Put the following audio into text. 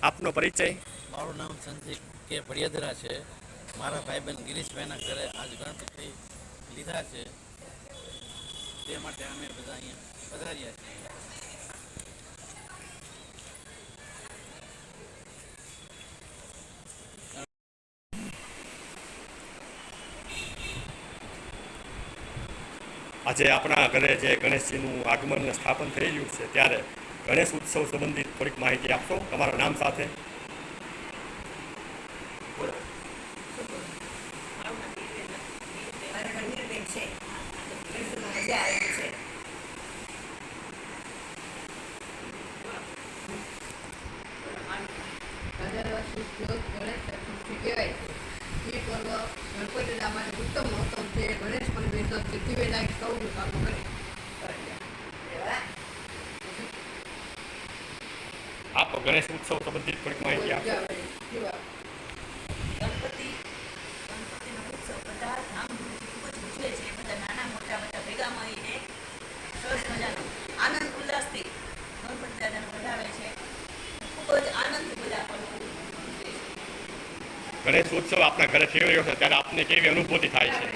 આપનો પરિચય? મારું નામ સંજય કે ભડિયાદરા છે. મારા ભાઈબંધ ગિરીશભાઈના ઘરે આજ ગણપતિ લીધા છે, તે માટે અમે બધા અહીંયા પધાર્યા છીએ. આજે આપણા ઘરે જે ગણેશજીનું આગમન સ્થાપન થઈ રહ્યું છે, ત્યારે ગણેશ ઉત્સવ સંબંધિત થોડીક માહિતી આપશો તમારા નામ સાથે? આપ ગણેશ ઉત્સવ સંબંધિત થોડીક માહિતી આપો. ગણપતિનો ઉત્સવ બધા ધામધૂમથી ખૂબ જ ઉજવે છે. બધા નાના મોટા બધા ભેગા મળીને સરસ મજાનો આનંદ ઉલ્લાસથી ગણપતિ દાદાને વધાવે છે. ખૂબ જ આનંદથી બધા ગણેશ ઉત્સવ આપણા ઘરે થઈ રહ્યો છે, ત્યારે આપને કેવી અનુભૂતિ થાય છે?